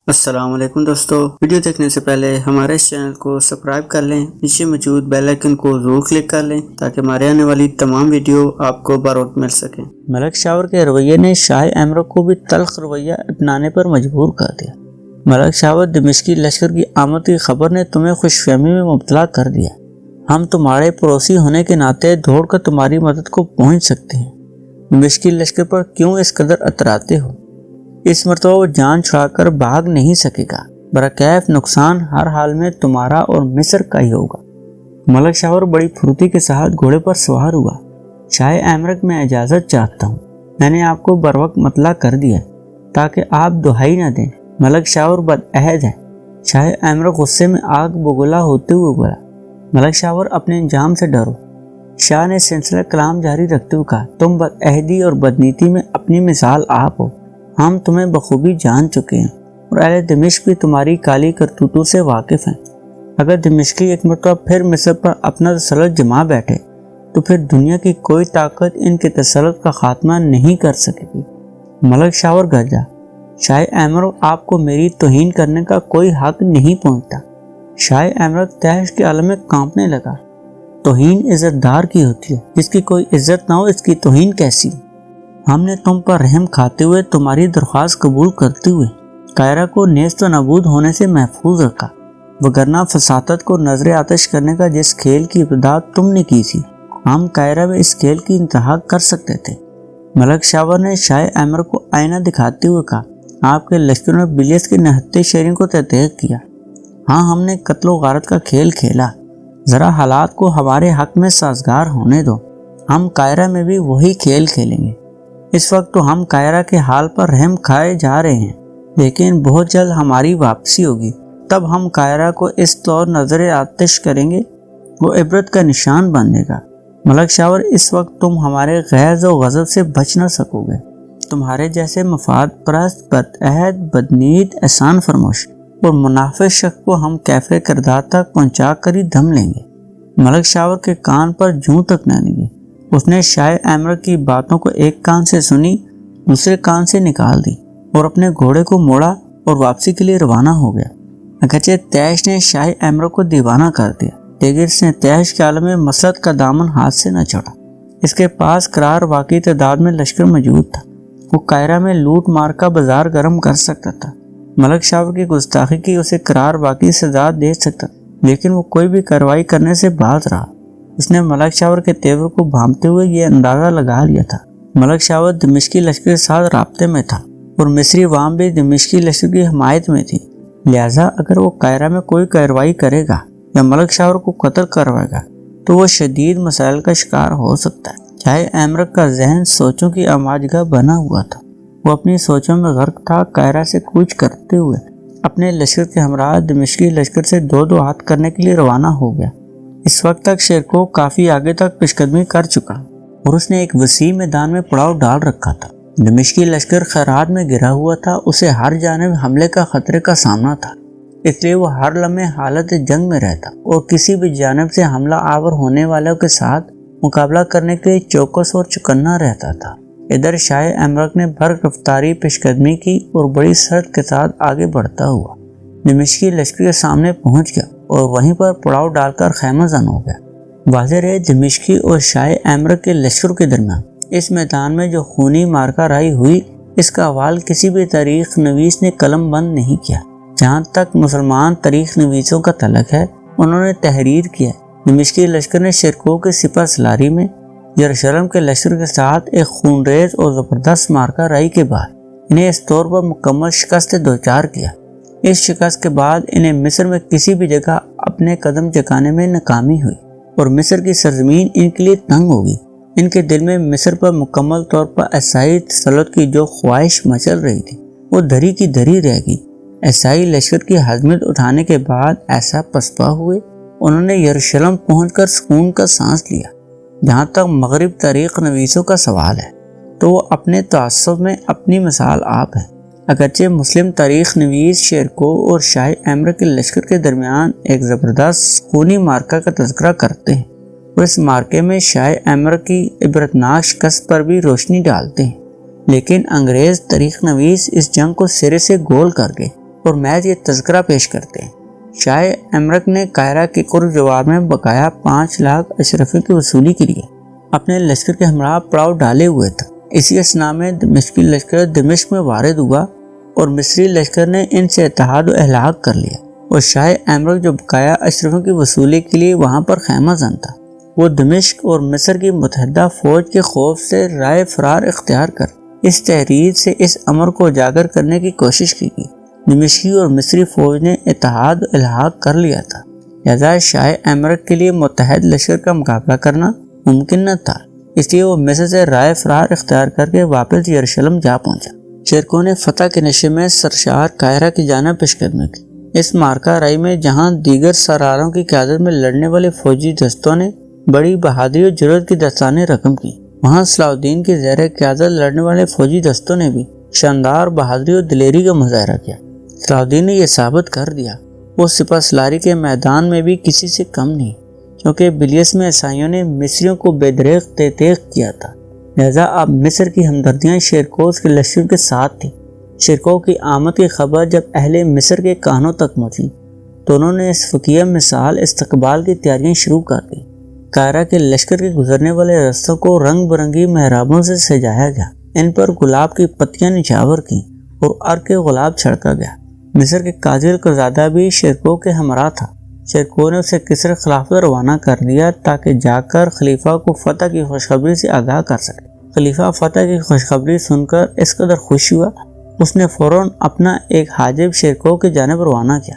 السلام علیکم دوستو، ویڈیو دیکھنے سے پہلے ہمارے اس چینل کو سبسکرائب کر لیں، نیچے موجود بیل آئیکن کو ضرور کلک کر لیں تاکہ ہمارے آنے والی تمام ویڈیو آپ کو بر وقت مل سکیں۔ ملک شاور کے رویے نے شاہ ایمرک کو بھی تلخ رویہ اپنانے پر مجبور کر دیا۔ ملک شاور دمشقی لشکر کی آمد کی خبر نے تمہیں خوش فہمی میں مبتلا کر دیا۔ ہم تمہارے پڑوسی ہونے کے ناطے دوڑ کر تمہاری مدد کو پہنچ سکتے ہیں۔ دمشقی لشکر پر کیوں اس قدر اتراتے ہو؟ اس مرتبہ وہ جان چھڑا کر بھاگ نہیں سکے گا، برکیف نقصان ہر حال میں تمہارا اور مصر کا ہی ہوگا۔ ملک شاور بڑی پھرتی کے ساتھ گھوڑے پر سوار ہوا۔ شاہ ایمرک میں اجازت چاہتا ہوں، میں نے آپ کو بر وقت مطلع کر دیا تاکہ آپ دہائی نہ دیں۔ ملک شاور بدعہد ہے۔ شاہ ایمرک غصے میں آگ بگولا ہوتے ہوئے بولا، ملک شاور اپنے انجام سے ڈرو۔ شاہ نے سلسلہ کلام جاری رکھتے ہوئے کہا، تم بدعہدی اور بدنیتی میں اپنی مثال آپ ہو۔ ہم تمہیں بخوبی جان چکے ہیں اور اہل دمشق بھی تمہاری کالی کرتوتوں سے واقف ہیں۔ اگر دمشقی ایک مرتبہ پھر مصر پر اپنا تسلط جما بیٹھے تو پھر دنیا کی کوئی طاقت ان کے تسلط کا خاتمہ نہیں کر سکے گی۔ ملک شاور گرجا، شاہ ایمرک آپ کو میری توہین کرنے کا کوئی حق نہیں پہنچتا۔ شاہ ایمرک تحش کے عالم میں کانپنے لگا۔ توہین عزت دار کی ہوتی ہے، جس کی کوئی عزت نہ ہو اس کی توہین کیسی؟ ہم نے تم پر رحم کھاتے ہوئے تمہاری درخواست قبول کرتے ہوئے قاہرہ کو نیست و نابود ہونے سے محفوظ رکھا، وگرنہ فسادت کو نظر آتش کرنے کا جس کھیل کی ابتدا تم نے کی تھی، ہم قاہرہ میں اس کھیل کی انتہا کر سکتے تھے۔ ملک شاور نے شاہ ایمرک کو آئینہ دکھاتے ہوئے کہا، آپ کے لشکر نے بلیس کے نہتے شہریوں کو تحقیق کیا۔ ہاں، ہم نے قتل و غارت کا کھیل کھیلا۔ ذرا حالات کو ہمارے حق میں سازگار ہونے دو، ہم قاہرہ میں بھی وہی کھیل کھیلیں گے۔ اس وقت تو ہم قاہرہ کے حال پر رحم کھائے جا رہے ہیں، لیکن بہت جلد ہماری واپسی ہوگی، تب ہم قاہرہ کو اس طور نظر آتش کریں گے، وہ عبرت کا نشان بنے گا۔ ملک شاور، اس وقت تم ہمارے غیظ و غضب سے بچ نہ سکو گے۔ تمہارے جیسے مفاد پرست، بدعہد، بدنیت، احسان فرموش اور منافق شخص کو ہم کیف کردار تک پہنچا کر ہی دم لیں گے۔ ملک شاور کے کان پر جوں تک نہ لگی۔ اس نے شاہ ایمرک کی باتوں کو ایک کان سے سنی، دوسرے کان سے نکال دی اور اپنے گھوڑے کو موڑا اور واپسی کے لیے روانہ ہو گیا۔ اگرچہ تیش نے شاہ ایمرک کو دیوانہ کر دیا، لیکن اس نے تیش کے عالم میں مسلط کا دامن ہاتھ سے نہ چھوڑا۔ اس کے پاس قرار واقعی تعداد میں لشکر موجود تھا، وہ قاہرہ میں لوٹ مار کا بازار گرم کر سکتا تھا۔ ملک شاور کی گستاخی کی اسے قرار واقعی سزا دے سکتا تھا، لیکن وہ کوئی بھی کارروائی کرنے سے باز رہا۔ اس نے ملک شاور کے تیور کو بھانپتے ہوئے یہ اندازہ لگا لیا تھا، ملک شاور دمشقی لشکر کے ساتھ رابطے میں تھا اور مصری عوام بھی دمشقی لشکر کی حمایت میں تھی، لہٰذا اگر وہ قاہرہ میں کوئی کارروائی کرے گا یا ملک شاور کو قتل کروائے گا تو وہ شدید مسائل کا شکار ہو سکتا ہے۔ شاہ ایمرک کا ذہن سوچوں کی اماجگاہ بنا ہوا تھا، وہ اپنی سوچوں میں غرق تھا۔ قاہرہ سے کوچ کرتے ہوئے اپنے لشکر کے ہمراہ دمشقی لشکر سے دو ہاتھ کرنے کے لیے روانہ ہو گیا۔ اس وقت تک شیرکو کافی آگے تک پیش قدمی کر چکا اور اس نے ایک وسیع میدان میں پڑاؤ ڈال رکھا تھا۔ دمشقی لشکر خیرات میں گرا ہوا تھا، اسے ہر جانب حملے کا خطرے کا سامنا تھا، اس لیے وہ ہر لمحے حالت جنگ میں رہتا اور کسی بھی جانب سے حملہ آور ہونے والوں کے ساتھ مقابلہ کرنے کے لیے چوکس اور چکنا رہتا تھا۔ ادھر شاہ ایمرک نے بھر رفتاری پیش قدمی کی اور بڑی سرعت کے ساتھ آگے بڑھتا ہوا دمشقی لشکر کے سامنے پہنچ گیا اور وہیں پر پڑاؤ ڈال کر خیمہ زن ہو گیا۔ واضح رہے، دمشقی اور شاہ ایمرک کے لشکر کے درمیان اس میدان میں جو خونی مارکہ رائی ہوئی، اس کا حوال کسی بھی تاریخ نویس نے قلم بند نہیں کیا۔ جہاں تک مسلمان تاریخ نویسوں کا تعلق ہے، انہوں نے تحریر کیا دمشقی لشکر نے شیرکو کے سپہ سالاری میں یروشلم کے لشکر کے ساتھ ایک خونریز اور زبردست مارکہ رائی کے بعد انہیں اس طور پر مکمل شکست دوچار کیا۔ اس شکست کے بعد انہیں مصر میں کسی بھی جگہ اپنے قدم چکانے میں ناکامی ہوئی اور مصر کی سرزمین ان کے لیے تنگ ہوگی۔ ان کے دل میں مصر پر مکمل طور پر عیسائی تسلط کی جو خواہش مچل رہی تھی وہ دھری کی دھری رہ گئی۔ عیسائی لشکر کی ہزیمت اٹھانے کے بعد ایسا پسپا ہوئے، انہوں نے یروشلم پہنچ کر سکون کا سانس لیا۔ جہاں تک مغرب تاریخ نویسوں کا سوال ہے تو وہ اپنے تعصب میں اپنی مثال آپ ہے۔ اگرچہ مسلم تاریخ نویس شیرکو اور شاہ ایمرک کے لشکر کے درمیان ایک زبردست خونی مارکہ کا تذکرہ کرتے ہیں اور اس مارکے میں شاہ ایمرک کی عبرتناک شکست پر بھی روشنی ڈالتے ہیں، لیکن انگریز تاریخ نویس اس جنگ کو سرے سے گول کر گئے اور محض یہ تذکرہ پیش کرتے ہیں۔ شاہ امرک نے قاہرہ کے قرب جوار میں بقایا 5 لاکھ اشرفیوں کی وصولی کے لیے اپنے لشکر کے ہمراہ پڑاؤ ڈالے ہوئے تھا۔ اسی اثناء میں دمشقی لشکر دمشق میں وارد ہوا اور مصری لشکر نے ان سے اتحاد و الحاق کر لیا، اور شاہ امرک جو بقایا اشرفیوں کی وصولی کے لیے وہاں پر خیمہ زن تھا، وہ دمشق اور مصر کی متحدہ فوج کے خوف سے رائے فرار اختیار کر اس تحریر سے اس امر کو اجاگر کرنے کی کوشش کی گئی۔ دمشقی اور مصری فوج نے اتحاد و الحاق کر لیا تھا، لہذا شاہ امرک کے لیے متحد لشکر کا مقابلہ کرنا ممکن نہ تھا، اس لیے وہ مصر سے رائے فرار اختیار کر کے واپس یروشلم جا پہنچا۔ شیرکو نے فتح کے نشے میں سرشار قاہرہ کی جانب پیش قدمی کی۔ اس مارکہ رائی میں جہاں دیگر سراروں کی قیادت میں لڑنے والے فوجی دستوں نے بڑی بہادری اور جرأت کی داستانیں رقم کی، وہاں صلاح الدین کی زیر قیادت لڑنے والے فوجی دستوں نے بھی شاندار بہادری اور دلیری کا مظاہرہ کیا۔ صلاح الدین نے یہ ثابت کر دیا وہ سپہ سالاری کے میدان میں بھی کسی سے کم نہیں، کیونکہ بلیس میں عیسائیوں نے مصریوں کو بے دریغ تیغ کیا تھا، لہذا اب مصر کی ہمدردیاں شیرکوز کے لشکر کے ساتھ تھیں۔ شیرکو کی آمد کی خبر جب اہل مصر کے کانوں تک پہنچی تو انہوں نے اس فقیہ مثال استقبال کی تیاریاں شروع کر دی۔ قاہرہ کے لشکر کے گزرنے والے رستوں کو رنگ برنگی محرابوں سے سجایا گیا، ان پر گلاب کی پتیاں نچھاور کی اور عرق گلاب چھڑکا گیا۔ مصر کے قاضی القرزادہ بھی شیرکو کے ہمراہ تھا۔ شیرکو نے اسے قصر خلافت روانہ کر دیا تاکہ جا کر خلیفہ کو فتح کی خوشخبری سے آگاہ کر سکے۔ خلیفہ فتح کی خوشخبری سن کر اس قدر خوش ہوا، اس نے فوراً اپنا ایک حاجب شیرکو کی جانب روانہ کیا،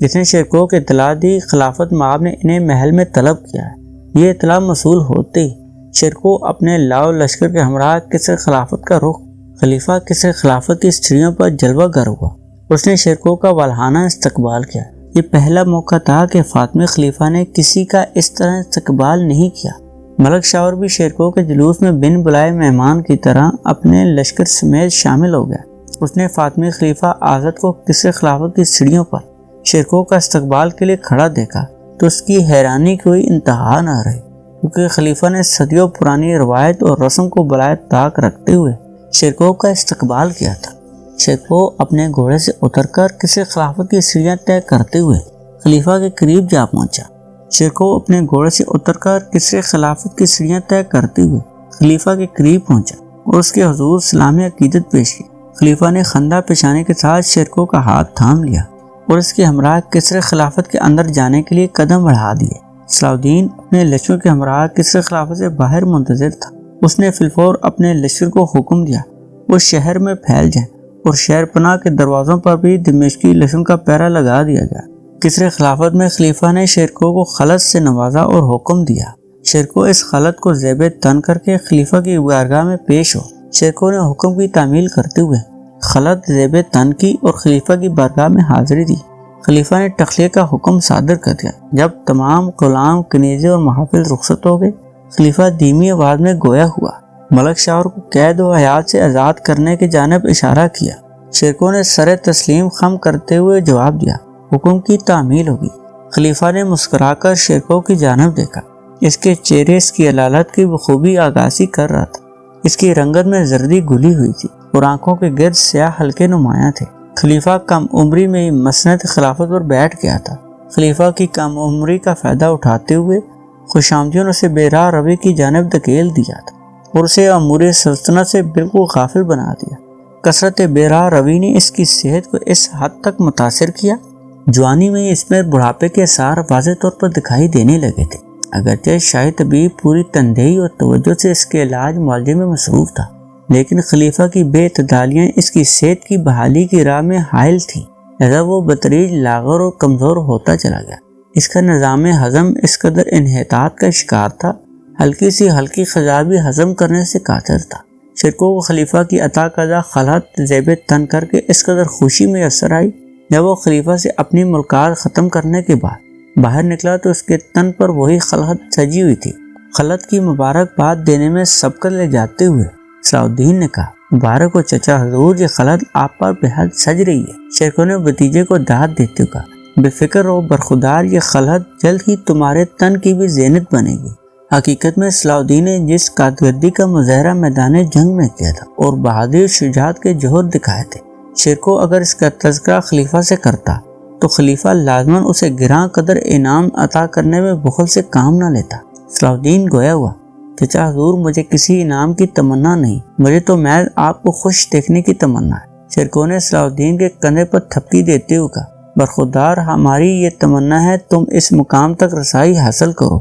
جس نے شیرکو کو اطلاع دی خلافت مآب نے انہیں محل میں طلب کیا ہے۔ یہ اطلاع موصول ہوتے ہی شیرکو اپنے لاؤ لشکر کے ہمراہ قصر خلافت کا رخ خلیفہ قصر خلافت کی سیڑھیوں پر جلوہ گر ہوا۔ اس نے شیرکو کا والہانہ استقبال کیا۔ یہ پہلا موقع تھا کہ فاطمی خلیفہ نے کسی کا اس طرح استقبال نہیں کیا۔ ملک شاور بھی شیرکو کے جلوس میں بن بلائے مہمان کی طرح اپنے لشکر سمیت شامل ہو گیا۔ اس نے فاطمی خلیفہ آزد کو قصر خلافت کی سیڑھیوں پر شیرکو کا استقبال کے لیے کھڑا دیکھا تو اس کی حیرانی کوئی انتہا نہ رہی، کیونکہ خلیفہ نے صدیوں پرانی روایت اور رسم کو بالائے طاق رکھتے ہوئے شیرکو کا استقبال کیا تھا۔ شیرکو اپنے گھوڑے سے اتر کر قصر خلافت کی سیڑھیاں طے کرتے ہوئے خلیفہ کے قریب جا پہنچا۔ شیرکو اپنے گھوڑے سے اتر کر قصر خلافت کی سیڑھیاں طے کرتے ہوئے خلیفہ کے قریب پہنچا اور اس کے حضور سلامی عقیدت پیش کی۔ خلیفہ نے خندہ پیشانی کے ساتھ شیرکو کا ہاتھ تھام لیا اور اس کے ہمراہ قصر خلافت کے اندر جانے کے لیے قدم بڑھا دیے۔ صلاح الدین اپنے لشکر کے ہمراہ قصر خلافت سے باہر منتظر تھا۔ اس نے فی الفور اپنے لشکر کو حکم دیا وہ شہر میں پھیل جائیں اور شہر پناہ کے دروازوں پر بھی دمشقی لشکر کا پہرا لگا دیا گیا۔ قصر خلافت میں خلیفہ نے شیرکو کو خلعت سے نوازا اور حکم دیا شیرکو اس خلعت کو زیب تن کر کے خلیفہ کی بارگاہ میں پیش ہو۔ شیرکو نے حکم کی تعمیل کرتے ہوئے خلعت زیب تن کی اور خلیفہ کی بارگاہ میں حاضری دی۔ خلیفہ نے تخلیہ کا حکم صادر کر دیا۔ جب تمام غلام کنیزے اور محافظ رخصت ہو گئے، خلیفہ دھیمی آواز میں گویا ہوا، ملک شاور کو قید و حیات سے آزاد کرنے کی جانب اشارہ کیا۔ شیرکو نے سر تسلیم خم کرتے ہوئے جواب دیا، حکم کی تعمیل ہوگی۔ خلیفہ نے مسکرا کر شیرکو کی جانب دیکھا، اس کے چہرے اس کی علالت کی بخوبی عکاسی کر رہا تھا۔ اس کی رنگت میں زردی گلی ہوئی تھی اور آنکھوں کے گرد سیاہ حلقے نمایاں تھے۔ خلیفہ کم عمری میں ہی مسند خلافت پر بیٹھ گیا تھا۔ خلیفہ کی کم عمری کا فائدہ اٹھاتے ہوئے خوش آمدیوں نے اسے بے راہ روی کی جانب دھکیل دیا تھا اور اسے امور سلطنت سے بالکل غافل بنا دیا۔ کثرت بے راہ روی نے اس کی صحت کو اس حد تک متاثر کیا، جوانی میں اس میں بڑھاپے کے آثار واضح طور پر دکھائی دینے لگے تھے۔ اگرچہ شاہی طبیب پوری تندہی اور توجہ سے اس کے علاج معالجے میں مصروف تھا، لیکن خلیفہ کی بے اعتدالیاں اس کی صحت کی بحالی کی راہ میں حائل تھیں، لہذا وہ بتدریج لاغر اور کمزور ہوتا چلا گیا۔ اس کا نظام ہضم اس قدر انحطاط کا شکار تھا، ہلکی سی ہلکی خضاب بھی ہضم کرنے سے قاصر تھا۔ شیرکو کو خلیفہ کی عطا کردہ خلعت زیب تن کر کے اس قدر خوشی میسر آئی، جب وہ خلیفہ سے اپنی ملاقات ختم کرنے کے بعد باہر نکلا تو اس کے تن پر وہی خلعت سجی ہوئی تھی۔ خلعت کی مبارکباد دینے میں سبقت لے جاتے ہوئے صلاح الدین نے کہا، مبارک ہو چچا حضور، یہ خلعت آپ پر بے حد سج رہی ہے۔ شیرکو نے بھتیجے کو داد دیتے ہوئے کہا، بے فکر ہو برخودار، یہ خلعت جلد ہی تمہارے تن کی بھی زینت بنے گی۔ حقیقت میں صلاح الدین نے جس کارکردگی کا مظاہرہ میدان جنگ میں کیا تھا اور بہادری و شجاعت کے جوہر دکھائے تھے، شیرکو اگر اس کا تذکرہ خلیفہ سے کرتا تو خلیفہ لازماً اسے گراں قدر انعام عطا کرنے میں بخل سے کام نہ لیتا۔ صلاح الدین گویا ہوا، چچا حضور مجھے کسی انعام کی تمنا نہیں، مجھے تو محض آپ کو خوش دیکھنے کی تمنا ہے۔ شیرکو نے صلاح الدین کے کندھے پر تھپکی دیتے ہوئے کہا، برخودار ہماری یہ تمنا ہے تم اس مقام تک رسائی حاصل کرو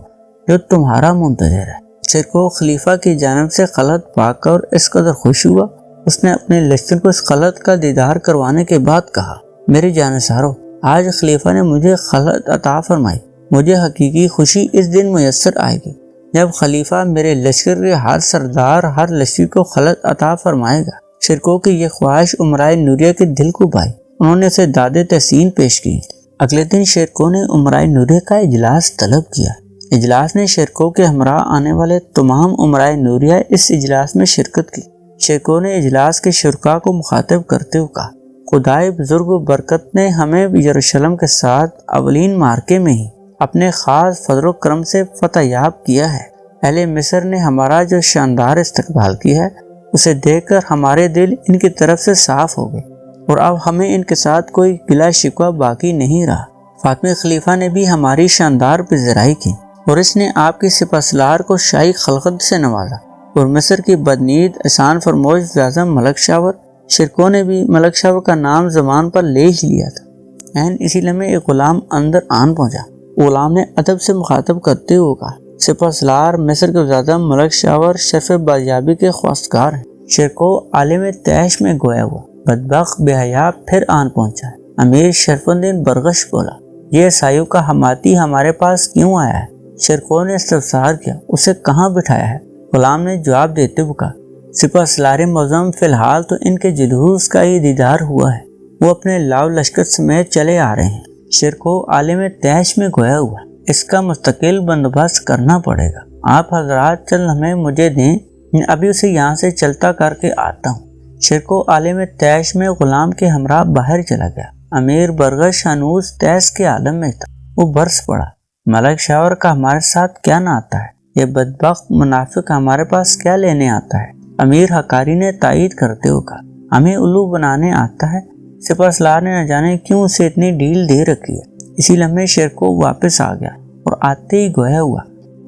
جو تمہارا منتظر ہے۔ شیرکو خلیفہ کی جانب سے خلعت پا کر اس قدر خوش ہوا، اس نے اپنے لشکر کو اس خلعت کا دیدار کروانے کے بعد کہا، میرے جانثارو، آج خلیفہ نے مجھے خلعت عطا فرمائی، مجھے حقیقی خوشی اس دن میسر آئے گی جب خلیفہ میرے لشکر کے ہر سردار ہر لشکر کو خلعت عطا فرمائے گا۔ شیرکو کی یہ خواہش امرائے نوریہ کے دل کو بھائی، انہوں نے اسے داد تحسین پیش کی۔ اگلے دن شیرکو نے امرائے نوریہ کا اجلاس طلب کیا۔ اجلاس نے شیرکو کے ہمراہ آنے والے تمام امرائے نوریہ اس اجلاس میں شرکت کی۔ شیرکو نے اجلاس کے شرکاء کو مخاطب کرتے ہوئے کہا، خدائے بزرگ و برکت نے ہمیں یروشلم کے ساتھ اولین مارکے میں ہی اپنے خاص فضل و کرم سے فتح یاب کیا ہے۔ اہل مصر نے ہمارا جو شاندار استقبال کیا ہے اسے دیکھ کر ہمارے دل ان کی طرف سے صاف ہو گئے اور اب ہمیں ان کے ساتھ کوئی گلہ شکوہ باقی نہیں رہا۔ فاطمی خلیفہ نے بھی ہماری شاندار پذیرائی کی اور اس نے آپ کی سپاسالار کو شاہی خلعت سے نوازا اور مصر کی بدنید احسان فرموش اعظم ملک شاور شیرکو نے بھی ملک شاور کا نام زبان پر لے ہی لیا تھا۔ اسی لمحے ایک غلام اندر آن پہنچا۔ غلام نے ادب سے مخاطب کرتے ہوئے کہا، سپاسالار مصر کے اعظم ملک شاور شرف بازیابی کے خواستگار ہیں۔ شیرکو عالم تیش میں گویا ہوا، بدبخت بے حیا پھر آن پہنچا ہے۔ امیر شرف الدین برغش بولا، یہ عیسائیوں کا حماتی ہمارے پاس کیوں آیا ہے؟ شیرکو نے استفسار کیا، اسے کہاں بٹھایا ہے؟ غلام نے جواب دیتے ہوئے کہا، سپاسالار معظم فی الحال تو ان کے جلوس کا ہی دیدار ہوا ہے، وہ اپنے لاؤ لشکر سمیت چلے آ رہے ہیں۔ شیرکو عالم تیش میں گویا ہوا، اس کا مستقل بندوبست کرنا پڑے گا، آپ حضرات چند لمحے مجھے دیں، میں ابھی اسے یہاں سے چلتا کر کے آتا ہوں۔ شیرکو عالم تیش میں غلام کے ہمراہ باہر چلا گیا۔ امیر برغش ہنوز تیش کے عالم میں تھا، وہ برس پڑا، ملک شاور کا ہمارے ساتھ کیا نہ آتا ہے، یہ بدبخت منافق ہمارے پاس کیا لینے آتا ہے؟ امیر حقاری نے تائید کرتے ہوئے کہا، ہمیں الو بنانے آتا ہے، سپاسالار نے نہ جانے کیوں اسے اتنی ڈھیل دے رکھی ہے۔ اسی لمحے شیرکو واپس آ گیا اور آتے ہی گویا ہوا،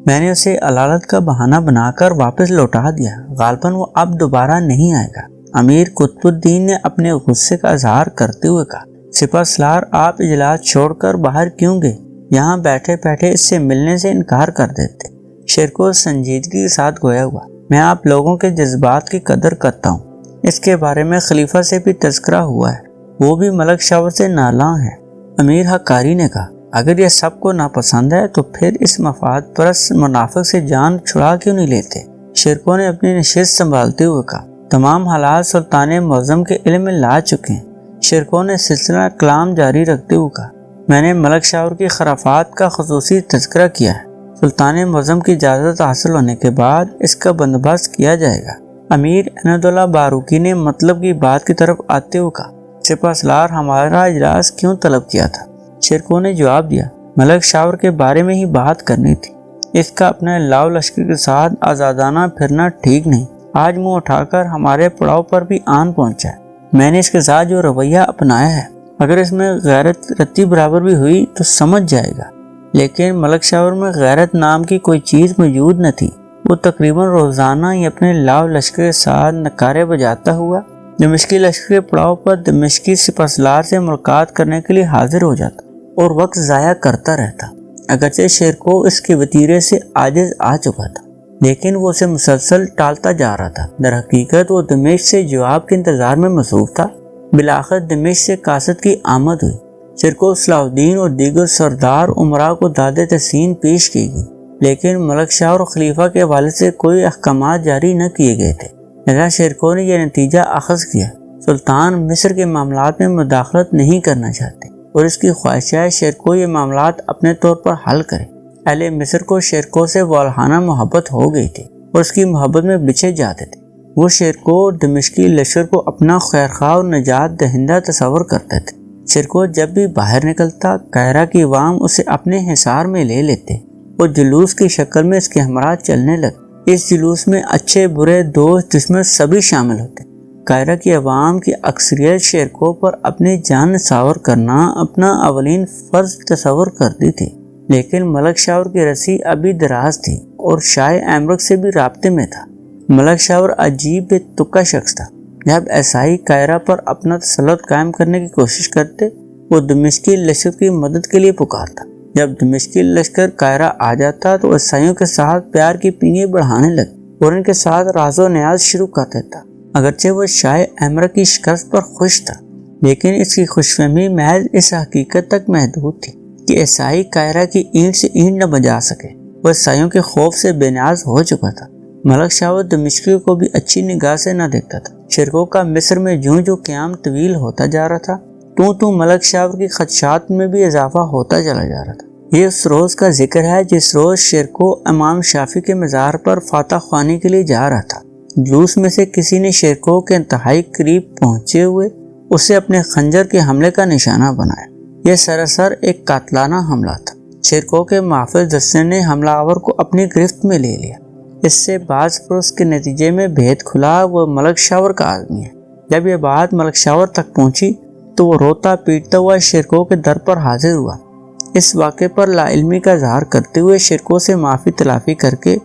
میں نے اسے علالت کا بہانہ بنا کر واپس لوٹا دیا، غالباً وہ اب دوبارہ نہیں آئے گا۔ امیر قطب الدین نے اپنے غصے کا اظہار کرتے ہوئے کہا، سپاسالار آپ اجلاس چھوڑ کر باہر کیوں گئے؟ یہاں بیٹھے بیٹھے اس سے ملنے سے انکار کر دیتے۔ شیرکو سنجیدگی کے ساتھ گویا ہوا، میں آپ لوگوں کے جذبات کی قدر کرتا ہوں، اس کے بارے میں خلیفہ سے بھی تذکرہ ہوا ہے، وہ بھی ملک شاور سے نالاں ہے۔ امیر حقاری نے کہا، اگر یہ سب کو ناپسند ہے تو پھر اس مفاد پرست منافق سے جان چھڑا کیوں نہیں لیتے؟ شیرکو نے اپنی نشست سنبھالتے ہوئے کہا، تمام حالات سلطان معظم کے علم میں لا چکے ہیں۔ شیرکو نے سلسلہ کلام جاری رکھتے ہوئے کہا، میں نے ملک شاور کی خرافات کا خصوصی تذکرہ کیا ہے، سلطان معظم کی اجازت حاصل ہونے کے بعد اس کا بندوبست کیا جائے گا۔ امیر عناد اللہ باروکی نے مطلب کی بات کی طرف آتے ہوئے کہا، سپاسالار ہمارا اجلاس کیوں طلب کیا تھا؟ شیرکو نے جواب دیا، ملک شاور کے بارے میں ہی بات کرنی تھی، اس کا اپنے لاؤ لشکر کے ساتھ آزادانہ پھرنا ٹھیک نہیں، آج منہ اٹھا کر ہمارے پڑاؤ پر بھی آن پہنچا ہے۔ میں نے اس کے ساتھ جو رویہ اپنایا ہے، اگر اس میں غیرت رتی برابر بھی ہوئی تو سمجھ جائے گا، لیکن ملک شاور میں غیرت نام کی کوئی چیز موجود نہ تھی۔ وہ تقریباً روزانہ ہی اپنے لاؤ لشکر کے ساتھ نعرے بجاتا ہوا دمشقی لشکر کے پڑاؤ پر دمشقی سپاسالار سے ملاقات کرنے کے لیے حاضر ہو جاتا اور وقت ضائع کرتا رہتا۔ اگرچہ شیرکو اس کے وتیرے سے عاجز آ چکا تھا، لیکن وہ اسے مسلسل ٹالتا جا رہا تھا۔ در حقیقت وہ دمشق سے جواب کے انتظار میں مصروف تھا۔ بالآخر دمشق سے قاصد کی آمد ہوئی۔ شیرکو صلاح الدین اور دیگر سردار امراء کو داد تحسین پیش کی گئی، لیکن ملک شاہ اور خلیفہ کے والد سے کوئی احکامات جاری نہ کیے گئے تھے۔ لہذا شیرکو نے یہ نتیجہ اخذ کیا، سلطان مصر کے معاملات میں مداخلت نہیں کرنا چاہتے اور اس کی خواہش ہے شیرکو یہ معاملات اپنے طور پر حل کرے۔ اہل مصر کو شیرکو سے والہانہ محبت ہو گئی تھی اور اس کی محبت میں بچھے جاتے تھے۔ وہ شیرکو دمشقی لشکر کو اپنا خیرخواہ اور نجات دہندہ تصور کرتے تھے۔ شیرکو جب بھی باہر نکلتا، قاہرہ کی عوام اسے اپنے حصار میں لے لیتے۔ وہ جلوس کی شکل میں اس کے ہمراہ چلنے لگے۔ اس جلوس میں اچھے برے دوست دشمن سبھی شامل ہوتے۔ قاہرہ کی عوام کی اکثریت شیرکو پر اپنی جان نثار کرنا اپنا اولین فرض تصور کرتی تھی، لیکن ملک شاور کی رسی ابھی دراز تھی اور شاہ ایمرک سے بھی رابطے میں تھا۔ ملک شاور عجیب بے تکا شخص تھا۔ جب عیسائی قاہرہ پر اپنا تسلط قائم کرنے کی کوشش کرتے، وہ دمشقی لشکر کی مدد کے لیے پکارتا۔ جب دمشقی لشکر قاہرہ آ جاتا تو عیسائیوں کے ساتھ پیار کی پینگیں بڑھانے لگے اور ان کے ساتھ راز و نیاز شروع کر دیتا۔ اگرچہ وہ شاہ ایمرک کی شکست پر خوش تھا، لیکن اس کی خوش فہمی محض اس حقیقت تک محدود تھی کہ عیسائی قاہرہ کی اینٹ سے اینٹ نہ بجا سکے۔ وہ عیسائیوں کے خوف سے بے نیاز ہو چکا تھا۔ ملک شاور دمشقیوں کو بھی اچھی نگاہ سے نہ دیکھتا تھا۔ شیرکو کا مصر میں جو قیام طویل ہوتا جا رہا تھا، تو ملک شاور کی خدشات میں بھی اضافہ ہوتا چلا جا رہا تھا۔ یہ اس روز کا ذکر ہے جس روز شیرکو امام شافعی کے مزار پر فاتح خوانی کے لیے جا رہا تھا۔ جلوس میں سے کسی نے شیرکو کے انتہائی قریب پہنچے ہوئے اسے اپنے خنجر کے حملے کا نشانہ بنایا۔ یہ سراسر ایک قاتلانہ حملہ تھا۔ شیرکو کے محافظ دستے نے حملہ آور کو اپنی گرفت میں لے لیا۔ اس سے باز پرس کے نتیجے میں بھید کھلا وہ ملک شاور کا آدمی ہے۔ جب یہ بات ملک شاور تک پہنچی تو وہ روتا پیٹتا ہوا شیرکو کے در پر حاضر ہوا۔ اس واقعے پر لا علمی کا اظہار کرتے ہوئے شیرکو سے معافی تلافی کر کے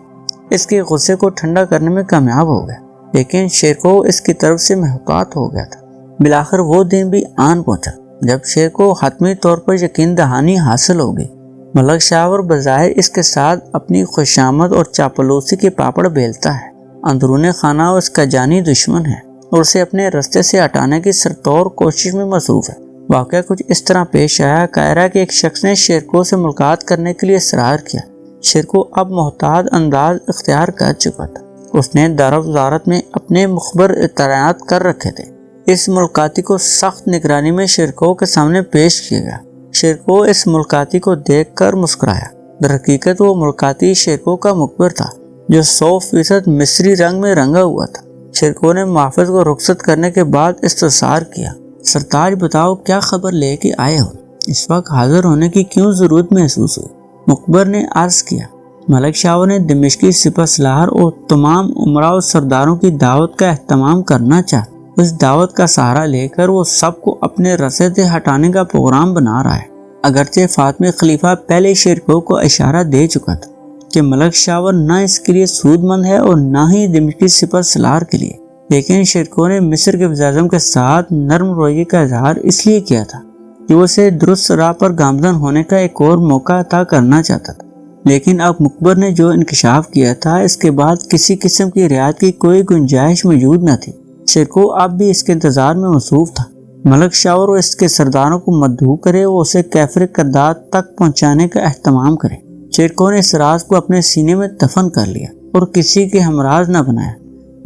اس کے غصے کو ٹھنڈا کرنے میں کامیاب ہو گیا، لیکن شیرکو اس کی طرف سے محتاط ہو گیا تھا۔ بالآخر وہ دن بھی آن پہنچا جب شیرکو حتمی طور پر یقین دہانی حاصل ہو گئی۔ ملک شاور بظاہر اس کے ساتھ اپنی خوشامد اور چاپلوسی کے پاپڑ بیلتا ہے، اندرون خانہ اس کا جانی دشمن ہے اور اسے اپنے رستے سے ہٹانے کی سرتور کوشش میں مصروف ہے۔ واقعہ کچھ اس طرح پیش آیا۔ قاہرہ کے ایک شخص نے شیرکو سے ملاقات کرنے کے لیے اصرار کیا۔ شیرکو اب محتاط انداز اختیار کر چکا تھا۔ اس نے دارالوزارت میں اپنے مخبر تعینات کر رکھے تھے۔ اس ملاقاتی کو سخت نگرانی میں شیرکو کے سامنے پیش کیا گیا۔ شیرکو اس ملاقاتی کو دیکھ کر مسکرایا۔ در حقیقت وہ ملاقاتی شیرکو کا مخبر تھا جو 100% مصری رنگ میں رنگا ہوا تھا۔ شیرکو نے محافظ کو رخصت کرنے کے بعد استفسار کیا، سرتاج بتاؤ کیا خبر لے کے آئے ہو؟ اس وقت حاضر ہونے کی کیوں ضرورت محسوس ہوئی؟ مخبر نے عرض کیا، ملک شاور نے دمشقی سپہ سالار اور تمام امراء و سرداروں کی دعوت کا اہتمام کرنا چاہتا۔ اس دعوت کا سہارا لے کر وہ سب کو اپنے رسے سے ہٹانے کا پروگرام بنا رہا ہے۔ اگرچہ فاطمی خلیفہ پہلے شیرکو کو اشارہ دے چکا تھا کہ ملک شاور نہ اس کے لیے سود مند ہے اور نہ ہی دمشقی سپہ سالار کے لیے، لیکن شیرکو نے مصر کے وزیر اعظم کے ساتھ نرم رویے کا اظہار اس لیے کیا تھا کہ وہ اسے درست راہ پر گامزن ہونے کا ایک اور موقع عطا کرنا چاہتا تھا۔ لیکن اب مخبر نے جو انکشاف کیا تھا اس کے بعد کسی قسم کی رعایت کی کوئی گنجائش موجود نہ تھی۔ شیرکو اب بھی اس کے انتظار میں مصروف تھا۔ ملک شاور اور اس کے سرداروں کو مدعو کرے، وہ اسے کیفر کرداد تک پہنچانے کا اہتمام کرے۔ شیرکو نے اس راز کو اپنے سینے میں دفن کر لیا اور کسی کے ہمراز نہ بنایا،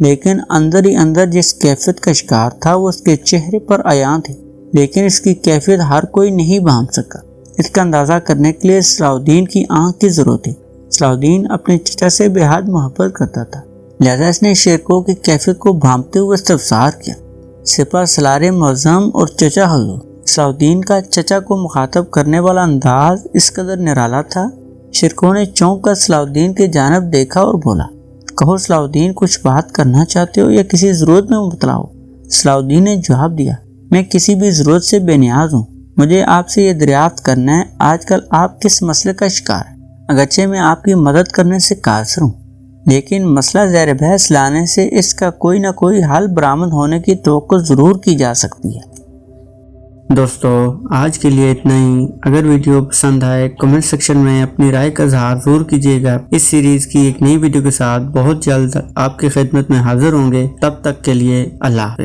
لیکن اندر ہی اندر جس کیفیت کا شکار تھا وہ اس کے چہرے پر عیاں تھی، لیکن اس کی کیفیت ہر کوئی نہیں بھانپ سکا۔ اس کا اندازہ کرنے کے لیے صلاح الدین کی آنکھ کی ضرورت تھی۔ صلاح الدین اپنے چچا سے بے حد محبت کرتا تھا، لہذا اس نے شیرکو کی کیفیت کو بھانپتے ہوئے استفسار کیا، سپہ سالار معظم اور چچا حضور۔ صلاح الدین کا چچا کو مخاطب کرنے والا انداز اس قدر نرالا تھا، شیرکو نے چونک کر صلاح الدین کی جانب دیکھا اور بولا، کہو صلاح الدین کچھ بات کرنا چاہتے ہو یا کسی ضرورت میں مبتلا ہو؟ صلاح الدین نے جواب دیا، میں کسی بھی ضرورت سے بے نیاز ہوں۔ مجھے آپ سے یہ دریافت کرنا ہے آج کل آپ کس مسئلے کا شکار ہیں؟ اگرچہ میں آپ کی مدد کرنے سے قاصر ہوں، لیکن مسئلہ زیر بحث لانے سے اس کا کوئی نہ کوئی حل برآمد ہونے کی توقع ضرور کی جا سکتی ہے۔ دوستو آج کے لیے اتنا ہی۔ اگر ویڈیو پسند آئے کمنٹ سیکشن میں اپنی رائے کا اظہار ضرور کیجیے گا۔ اس سیریز کی ایک نئی ویڈیو کے ساتھ بہت جلد آپ کی خدمت میں حاضر ہوں گے۔ تب تک کے لیے اللہ حافظ۔